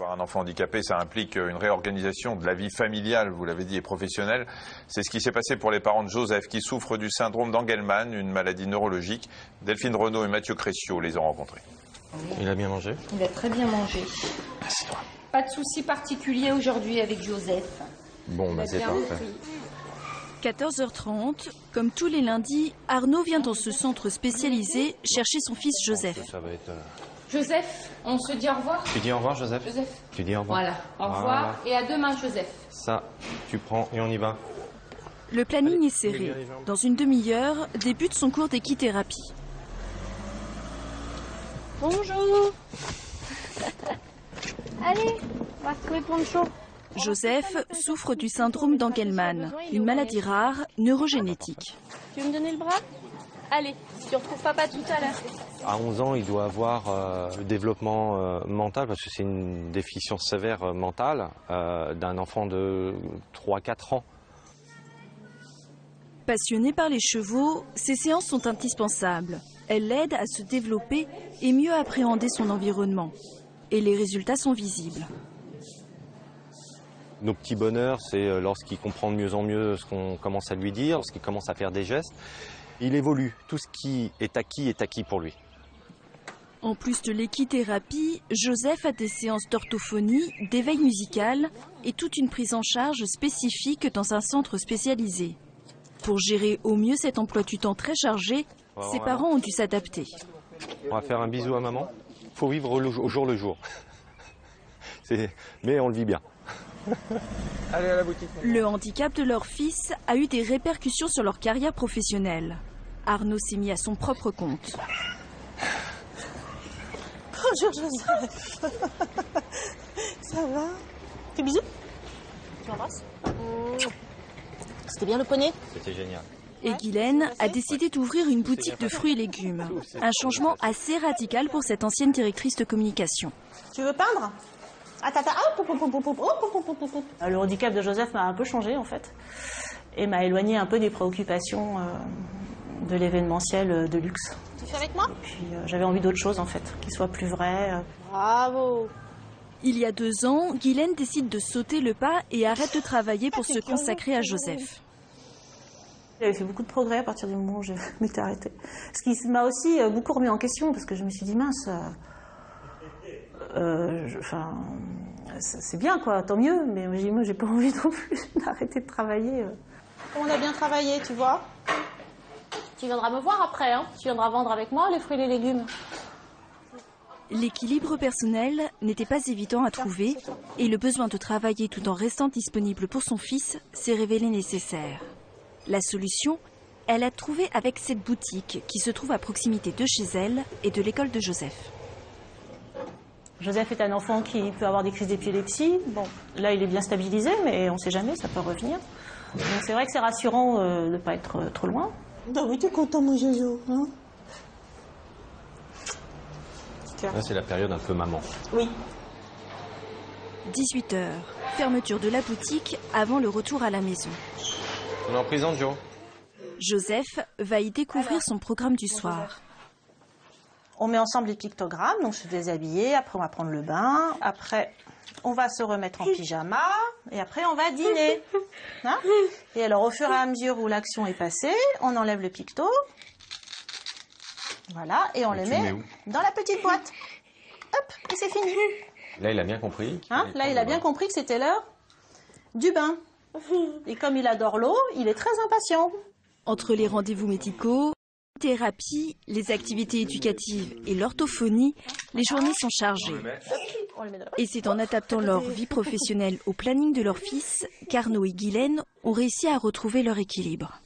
Avoir un enfant handicapé, ça implique une réorganisation de la vie familiale, vous l'avez dit, et professionnelle. C'est ce qui s'est passé pour les parents de Joseph qui souffrent du syndrome d'Engelmann, une maladie neurologique. Delphine Renaud et Mathieu Crécio les ont rencontrés. Il a bien mangé? Il a très bien mangé. Assieds-toi. Pas de souci particulier aujourd'hui avec Joseph. Bon, bah c'est parfait. 14h30, comme tous les lundis, Arnaud vient dans ce centre spécialisé chercher son fils Joseph. Ça va être... Joseph, on se dit au revoir. Tu dis au revoir, Joseph? Joseph. Tu dis au revoir. Voilà, au revoir et à demain, Joseph. Ça, tu prends et on y va. Le planning est serré. Dans une demi-heure, débute son cours d'équithérapie. Bonjour. Allez, on va retrouver Poncho. Joseph souffre du syndrome d'Engelmann, une maladie rare neurogénétique. Tu veux me donner le bras? Allez, tu retrouves papa tout à l'heure. À 11 ans, il doit avoir le développement mental, parce que c'est une déficience sévère mentale d'un enfant de 3-4 ans. Passionné par les chevaux, ces séances sont indispensables. Elles l'aident à se développer et mieux appréhender son environnement. Et les résultats sont visibles. Nos petits bonheurs, c'est lorsqu'il comprend de mieux en mieux ce qu'on commence à lui dire, lorsqu'il commence à faire des gestes. Il évolue. Tout ce qui est acquis pour lui. En plus de l'équithérapie, Joseph a des séances d'orthophonie, d'éveil musical et toute une prise en charge spécifique dans un centre spécialisé. Pour gérer au mieux cet emploi du temps très chargé, ses parents ont dû s'adapter. On va faire un bisou à maman. Il faut vivre au jour le jour. Mais on le vit bien. Allez à la boutique. Le handicap de leur fils a eu des répercussions sur leur carrière professionnelle. Arnaud s'est mis à son propre compte. Bonjour Joseph. Ça va? Fais bisous. Tu m'embrasses? C'était bien le poney? C'était génial. Et Guylaine a décidé d'ouvrir une boutique de fruits et légumes. Un changement assez radical pour cette ancienne directrice de communication. Tu veux peindre? Le handicap de Joseph m'a un peu changé en fait et m'a éloigné un peu des préoccupations de l'événementiel de luxe. Tu fais avec moi? Puis j'avais envie d'autre chose en fait, qui soit plus vrai. Bravo! Il y a 2 ans, Guylaine décide de sauter le pas et arrête de travailler pour se consacrer à Joseph. J'avais fait beaucoup de progrès à partir du moment où je m'étais arrêtée. Ce qui m'a aussi beaucoup remis en question parce que je me suis dit mince. C'est bien quoi, tant mieux, mais moi j'ai pas envie non plus d'arrêter de travailler. On a bien travaillé, tu vois. Tu viendras me voir après, hein. Tu viendras vendre avec moi les fruits et les légumes. L'équilibre personnel n'était pas évident à trouver et le besoin de travailler tout en restant disponible pour son fils s'est révélé nécessaire. La solution, elle l'a trouvée avec cette boutique qui se trouve à proximité de chez elle et de l'école de Joseph. Joseph est un enfant qui peut avoir des crises d'épilepsie. Bon, là, il est bien stabilisé, mais on ne sait jamais, ça peut revenir. Donc, c'est vrai que c'est rassurant de ne pas être trop loin. Ah oui, t'es content, mon Jojo, hein? Là, c'est la période un peu maman. Oui. 18h, fermeture de la boutique avant le retour à la maison. On est en prison, Joe. Joseph va y découvrir son programme du soir. On met ensemble les pictogrammes, donc je suis déshabillée, après on va prendre le bain, après on va se remettre en pyjama, et après on va dîner. Hein? Et alors au fur et à mesure où l'action est passée, on enlève le picto, voilà, et on le met dans la petite boîte. Hop, et c'est fini. Là, il a bien compris. Hein? Là, il a bien compris que c'était l'heure du bain. Et comme il adore l'eau, il est très impatient. Entre les rendez-vous médicaux, thérapie, les activités éducatives et l'orthophonie, les journées sont chargées. Et c'est en adaptant leur vie professionnelle au planning de leur fils qu'Arnaud et Guylaine ont réussi à retrouver leur équilibre.